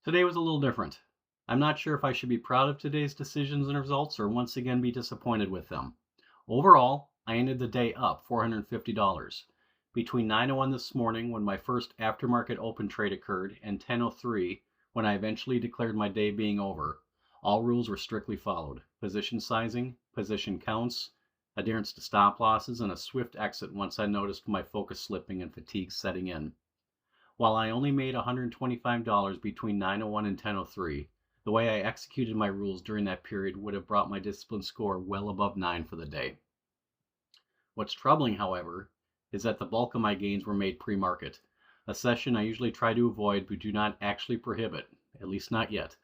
Today was a little different. I'm not sure if I should be proud of today's decisions and results or once again be disappointed with them. Overall, I ended the day up $450. Between 9:01 this morning when my first aftermarket open trade occurred and 10:03 when I eventually declared my day being over, all rules were strictly followed. Position sizing, position counts, adherence to stop losses, and a swift exit once I noticed my focus slipping and fatigue setting in. While I only made $125 between 9:01 and 10:03, the way I executed my rules during that period would have brought my discipline score well above 9 for the day. What's troubling, however, is that the bulk of my gains were made pre-market, a session I usually try to avoid but do not actually prohibit, at least not yet,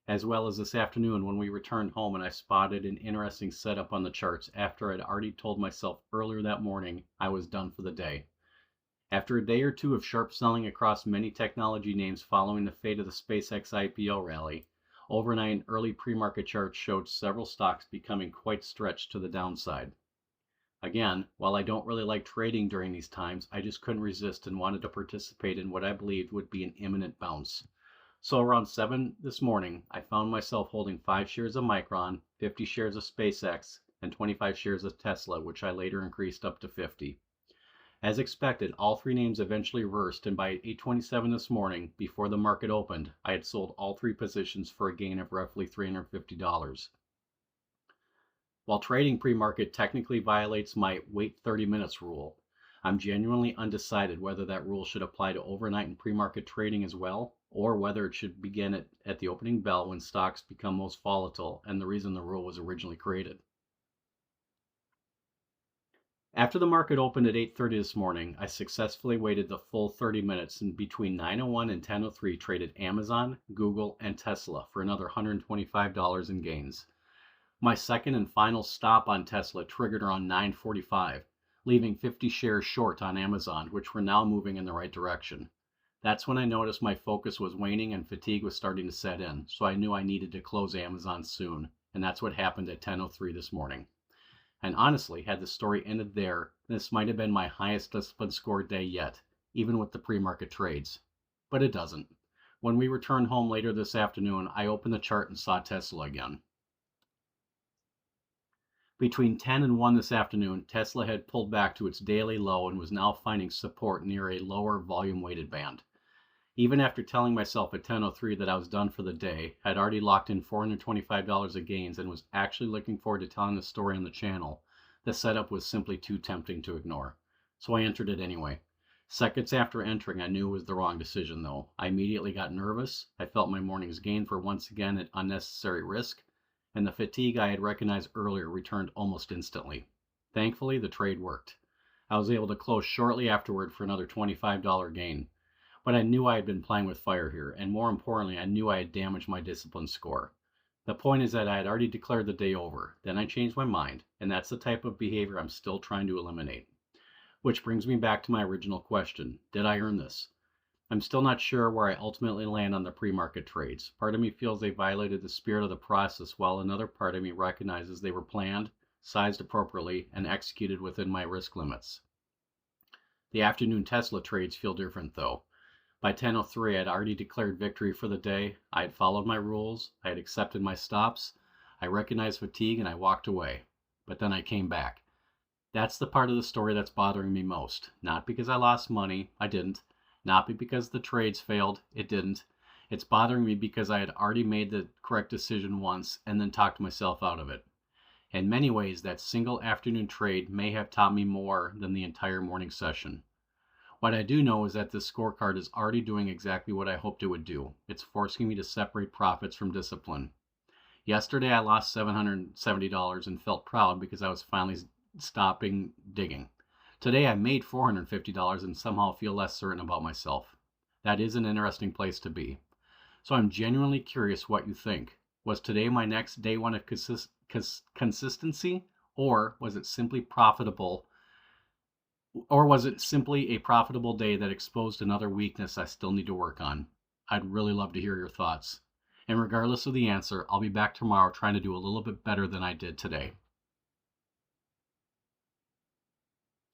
as well as this afternoon when we returned home and I spotted an interesting setup on the charts after I'd already told myself earlier that morning I was done for the day. After a day or two of sharp selling across many technology names following the fate of the SpaceX IPO rally, overnight and early pre-market charts showed several stocks becoming quite stretched to the downside. Again, while I don't really like trading during these times, I just couldn't resist and wanted to participate in what I believed would be an imminent bounce. So around 7 this morning, I found myself holding 5 shares of Micron, 50 shares of SpaceX, and 25 shares of Tesla, which I later increased up to 50. As expected, all three names eventually reversed, and by 8:27 this morning, before the market opened, I had sold all three positions for a gain of roughly $350. While trading pre-market technically violates my wait 30 minutes rule, I'm genuinely undecided whether that rule should apply to overnight and pre-market trading as well, or whether it should begin at the opening bell when stocks become most volatile and the reason the rule was originally created. After the market opened at 8:30 this morning, I successfully waited the full 30 minutes and between 9:01 and 10:03 traded Amazon, Google, and Tesla for another $125 in gains. My second and final stop on Tesla triggered around 9:45, leaving 50 shares short on Amazon, which were now moving in the right direction. That's when I noticed my focus was waning and fatigue was starting to set in, so I knew I needed to close Amazon soon, and that's what happened at 10:03 this morning. And honestly, had the story ended there, this might have been my highest discipline score day yet, even with the pre-market trades. But it doesn't. When we returned home later this afternoon, I opened the chart and saw Tesla again. Between 10 and 1 this afternoon, Tesla had pulled back to its daily low and was now finding support near a lower volume-weighted band. Even after telling myself at 10:03 that I was done for the day, I'd already locked in $425 of gains and was actually looking forward to telling the story on the channel. The setup was simply too tempting to ignore. So I entered it anyway. Seconds after entering, I knew it was the wrong decision though. I immediately got nervous. I felt my morning's gains were once again at unnecessary risk, and the fatigue I had recognized earlier returned almost instantly. Thankfully, the trade worked. I was able to close shortly afterward for another $25 gain. But I knew I had been playing with fire here, and more importantly, I knew I had damaged my discipline score. The point is that I had already declared the day over. Then I changed my mind, and that's the type of behavior I'm still trying to eliminate. Which brings me back to my original question. Did I earn this? I'm still not sure where I ultimately land on the pre-market trades. Part of me feels they violated the spirit of the process, while another part of me recognizes they were planned, sized appropriately, and executed within my risk limits. The afternoon Tesla trades feel different though. By 10:03, I had already declared victory for the day. I had followed my rules. I had accepted my stops. I recognized fatigue and I walked away. But then I came back. That's the part of the story that's bothering me most. Not because I lost money. I didn't. Not because the trades failed. It didn't. It's bothering me because I had already made the correct decision once and then talked myself out of it. In many ways, that single afternoon trade may have taught me more than the entire morning session. What I do know is that this scorecard is already doing exactly what I hoped it would do. It's forcing me to separate profits from discipline. Yesterday I lost $770 and felt proud because I was finally stopping digging. Today I made $450 and somehow feel less certain about myself. That is an interesting place to be. So I'm genuinely curious what you think. Was today my next day one of consistency, or was it simply profitable? Or was it simply a profitable day that exposed another weakness I still need to work on? I'd really love to hear your thoughts. And regardless of the answer, I'll be back tomorrow trying to do a little bit better than I did today.